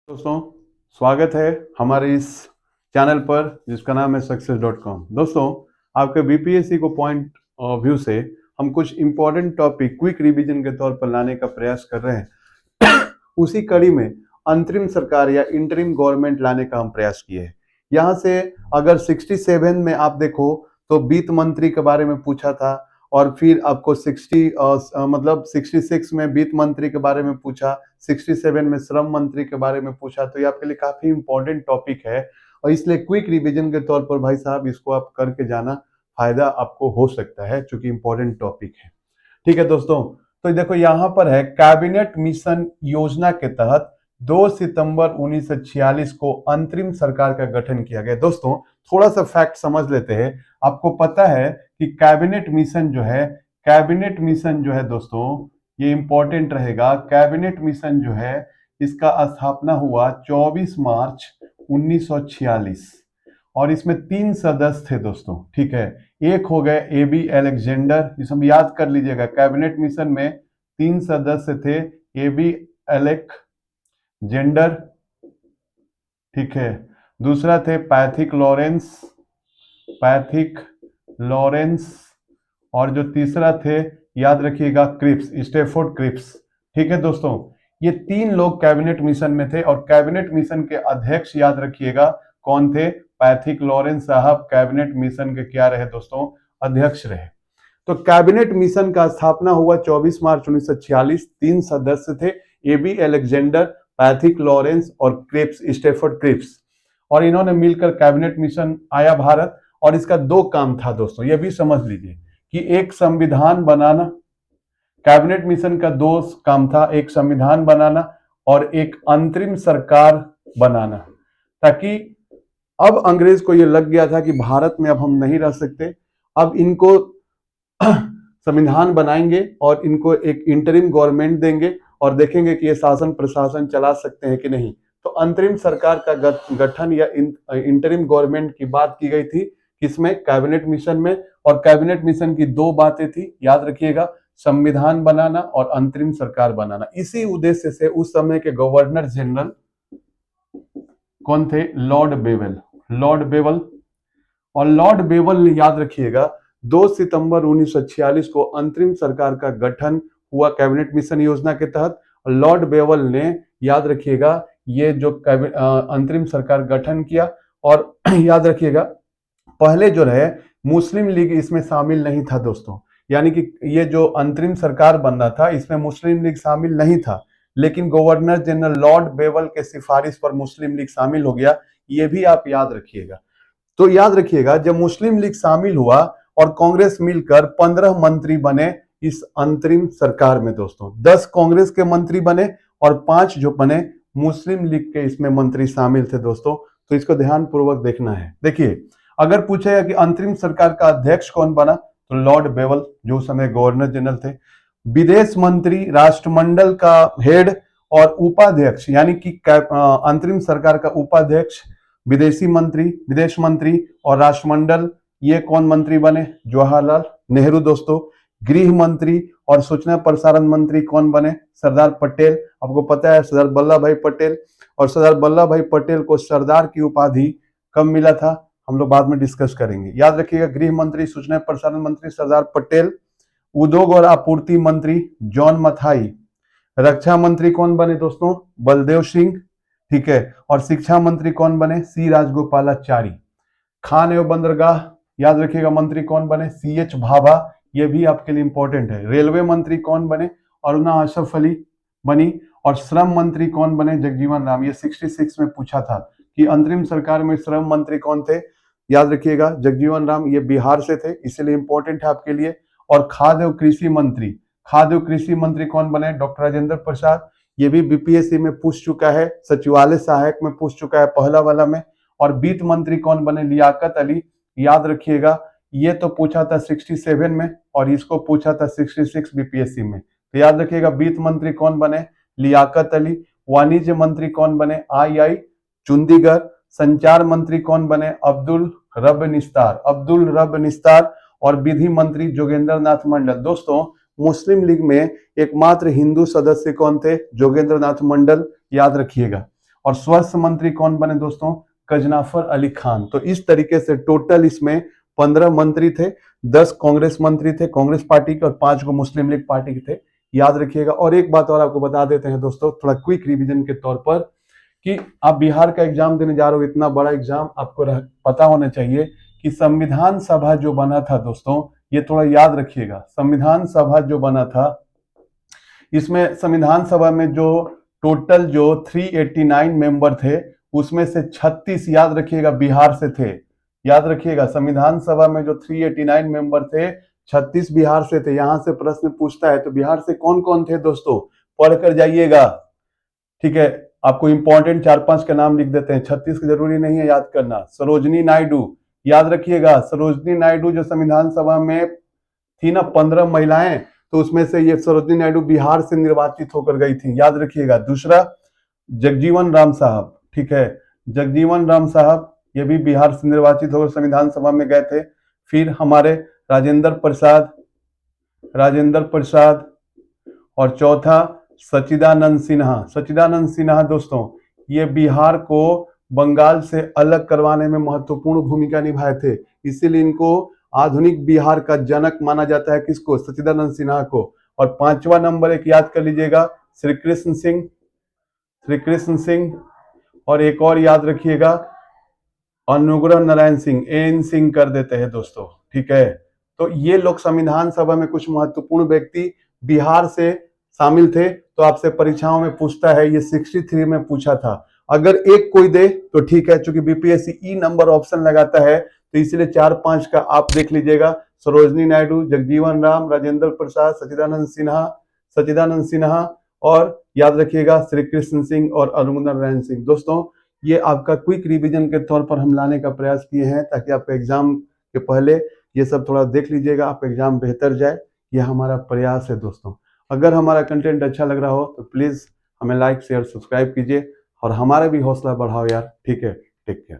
दोस्तों, स्वागत है हमारे इस चैनल पर जिसका नाम है सक्सेस.com। दोस्तों, आपके बीपीएससी को पॉइंट ऑफ व्यू से हम कुछ इंपॉर्टेंट टॉपिक क्विक रिवीजन के तौर पर लाने का प्रयास कर रहे हैं। उसी कड़ी में अंतरिम सरकार या इंटरिम गवर्नमेंट लाने का हम प्रयास किए हैं। यहाँ से अगर 67 में आप देखो तो वित्त मंत्री के बारे में पूछा था, और फिर आपको 66 में वित्त मंत्री के बारे में पूछा, 67 में श्रम मंत्री के बारे में पूछा। तो ये आपके लिए काफी इंपॉर्टेंट टॉपिक है और इसलिए क्विक रिवीजन के तौर पर भाई साहब इसको आप करके जाना, फायदा आपको हो सकता है क्योंकि इंपॉर्टेंट टॉपिक है। ठीक है दोस्तों, तो देखो यहाँ पर है कैबिनेट मिशन योजना के तहत 2 सितंबर 1946 को अंतरिम सरकार का गठन किया गया। दोस्तों, थोड़ा सा फैक्ट समझ लेते हैं। आपको पता है कि कैबिनेट मिशन जो है दोस्तों, ये इंपॉर्टेंट रहेगा। कैबिनेट मिशन जो है इसका स्थापना हुआ 24 मार्च 1946 और इसमें 3 सदस्य थे दोस्तों। ठीक है, एक हो गए AB अलेक्जेंडर, इसे हम याद कर लीजिएगा। कैबिनेट मिशन में 3 सदस्य थे, AB अलेक्जेंडर, ठीक है। दूसरा थे पैथिक लॉरेंस, और जो तीसरा थे याद रखिएगा क्रिप्स, स्टेफोर्ड क्रिप्स। ठीक है दोस्तों, ये 3 लोग कैबिनेट मिशन में थे और कैबिनेट मिशन के अध्यक्ष याद रखिएगा कौन थे? पैथिक लॉरेंस साहब कैबिनेट मिशन के क्या रहे दोस्तों? अध्यक्ष रहे। तो कैबिनेट मिशन का स्थापना हुआ 24 मार्च 1946। 3 सदस्य थे, AB अलेक्जेंडर, पैथिक लॉरेंस और स्टेफोर्ड क्रिप्स, और इन्होंने मिलकर कैबिनेट मिशन आया भारत। और इसका 2 काम था दोस्तों, ये भी समझ लीजिए कि एक संविधान बनाना। कैबिनेट मिशन का 2 काम था, एक संविधान बनाना और एक अंतरिम सरकार बनाना, ताकि अब अंग्रेज को यह लग गया था कि भारत में अब हम नहीं रह सकते, अब इनको संविधान बनाएंगे और इनको एक इंटरिम गवर्नमेंट देंगे और देखेंगे कि ये शासन प्रशासन चला सकते हैं कि नहीं। तो अंतरिम सरकार का गठन या इंटरिम गवर्नमेंट की बात की गई थी, किसमें? कैबिनेट मिशन में। और कैबिनेट मिशन की 2 बातें थी, याद रखिएगा, संविधान बनाना और अंतरिम सरकार बनाना। इसी उद्देश्य से उस समय के गवर्नर जनरल कौन थे? Lord bevel. और लॉर्ड बेवल ने, याद रखिएगा, 2 सितंबर 1946 को अंतरिम सरकार का गठन हुआ कैबिनेट मिशन योजना के तहत। लॉर्ड बेवल ने, याद रखिएगा, ये जो अंतरिम सरकार गठन किया। और याद रखिएगा, पहले जो रहे मुस्लिम लीग इसमें शामिल नहीं था दोस्तों, यानी कि ये जो अंतरिम सरकार बन रहा था इसमें मुस्लिम लीग शामिल नहीं था, लेकिन गवर्नर जनरल लॉर्ड बेवल के सिफारिश पर मुस्लिम लीग शामिल हो गया। ये भी आप याद रखिएगा। तो याद रखिएगा, जब मुस्लिम लीग शामिल हुआ और कांग्रेस मिलकर 15 मंत्री बने इस अंतरिम सरकार में दोस्तों। 10 कांग्रेस के मंत्री बने और 5 जो बने मुस्लिम लीग के इसमें मंत्री शामिल थे दोस्तों। तो इसको ध्यान पूर्वक देखना है। देखिए, अगर पूछेगा कि अंतरिम सरकार का अध्यक्ष कौन बना, तो लॉर्ड बेवल, जो उस समय गवर्नर जनरल थे। विदेश मंत्री, राष्ट्रमंडल का हेड और उपाध्यक्ष, यानी कि अंतरिम सरकार का उपाध्यक्ष, विदेश मंत्री और राष्ट्रमंडल, ये कौन मंत्री बने? जवाहरलाल नेहरू दोस्तों। गृह मंत्री और सूचना प्रसारण मंत्री कौन बने? सरदार पटेल। आपको पता है सरदार वल्लभ भाई पटेल। और सरदार वल्लभ भाई पटेल को सरदार की उपाधि कब मिला था, हम लोग बाद में डिस्कस करेंगे। याद रखिएगा, गृह मंत्री, सूचना प्रसारण मंत्री सरदार पटेल। उद्योग और आपूर्ति मंत्री जॉन मथाई। रक्षा मंत्री कौन बने दोस्तों? बलदेव सिंह। ठीक है, और शिक्षा मंत्री कौन बने? सी राजगोपालाचारी। खान एवं बंदरगाह, याद रखिएगा, मंत्री कौन बने? CH भाभा। ये भी आपके लिए इंपॉर्टेंट है। रेलवे मंत्री कौन बने? अरुणा अशरफ अली बनी। और श्रम मंत्री कौन बने? जगजीवन राम। ये 66 में पूछा था कि अंतरिम सरकार में श्रम मंत्री कौन थे? याद रखिएगा, जगजीवन राम। ये बिहार से थे, इसलिए इंपॉर्टेंट है आपके लिए। और खाद्य एवं कृषि मंत्री कौन बने? डॉक्टर राजेंद्र प्रसाद। ये भी बीपीएससी में पूछ चुका है, सचिवालय सहायक में पूछ चुका है, पहला वाला में। और वित्त मंत्री कौन बने? लियाकत अली। याद रखिएगा, ये तो पूछा था 67 में और इसको पूछा था 66 बीपीएससी में। तो याद रखिएगा, वित्त मंत्री कौन बने? लियाकत अली। वाणिज्य मंत्री कौन बने? आई चुंदीगढ़। संचार मंत्री कौन बने? अब्दुल रब निस्तार। और विधि मंत्री जोगेंद्र नाथ मंडल। दोस्तों, मुस्लिम लीग में एकमात्र हिंदू सदस्य कौन थे? जोगेंद्र नाथ मंडल, याद रखिएगा। और स्वास्थ्य मंत्री कौन बने दोस्तों? गजनाफर अली खान। तो इस तरीके से टोटल इसमें 15 मंत्री थे, 10 कांग्रेस मंत्री थे कांग्रेस पार्टी के और 5 को मुस्लिम लीग पार्टी के थे, याद रखिएगा। और एक बात और आपको बता देते हैं दोस्तों, थोड़ा क्विक रिवीजन के तौर पर, कि आप बिहार का एग्जाम देने जा रहे हो, इतना बड़ा एग्जाम, आपको पता होना चाहिए कि संविधान सभा जो बना था दोस्तों, ये थोड़ा याद रखिएगा। संविधान सभा जो बना था, इसमें संविधान सभा में जो टोटल जो 389 मेंबर थे, उसमें से 36 याद रखिएगा बिहार से थे। याद रखिएगा, संविधान सभा में जो 389 मेंबर थे, 36 बिहार से थे। यहां से प्रश्न पूछता है तो बिहार से कौन कौन थे दोस्तों, पढ़कर जाइएगा, ठीक है। आपको इंपॉर्टेंट 4-5 का नाम लिख देते हैं, 36 की जरूरी नहीं है याद करना। सरोजनी नायडू, याद रखिएगा, सरोजनी नायडू जो संविधान सभा में थी ना, 15 महिलाएं, तो उसमें से ये सरोजनी नायडू बिहार से निर्वाचित होकर गई थी, याद रखिएगा। दूसरा, जगजीवन राम साहब, ठीक है, जगजीवन राम साहब ये भी बिहार से निर्वाचित होकर संविधान सभा में गए थे। फिर हमारे राजेंद्र प्रसाद, राजेंद्र प्रसाद, और चौथा सच्चिदानंद सिन्हा। सच्चिदानंद सिन्हा दोस्तों, ये बिहार को बंगाल से अलग करवाने में महत्वपूर्ण भूमिका निभाए थे, इसीलिए इनको आधुनिक बिहार का जनक माना जाता है। किसको? सच्चिदानंद सिन्हा को। और 5वां नंबर एक याद कर लीजिएगा, श्री कृष्ण सिंह, श्री कृष्ण सिंह। और एक और याद रखिएगा, अनुग्रह नारायण सिंह, एन सिंह कर देते हैं दोस्तों, ठीक है। तो ये लोग संविधान सभा में कुछ महत्वपूर्ण व्यक्ति बिहार से शामिल थे। तो आपसे परीक्षाओं में पूछता है, ये 63 में पूछा था। अगर एक कोई दे तो ठीक है, क्योंकि बीपीएससी ई नंबर ऑप्शन लगाता है, तो इसलिए 4-5 का आप देख लीजिएगा, सरोजनी नायडू, जगजीवन राम, राजेंद्र प्रसाद, सच्चिदानंद सिन्हा, सच्चिदानंद सिन्हा, और याद रखिएगा श्री कृष्ण सिंह और अनुग्रह नारायण सिंह। दोस्तों, ये आपका क्विक रिवीजन के तौर पर हम लाने का प्रयास किए हैं, ताकि आपका एग्जाम के पहले ये सब थोड़ा देख लीजिएगा, आपका एग्जाम बेहतर जाए, यह हमारा प्रयास है दोस्तों। अगर हमारा कंटेंट अच्छा लग रहा हो तो प्लीज हमें लाइक शेयर सब्सक्राइब कीजिए और हमारा भी हौसला बढ़ाओ यार, ठीक है। Take care.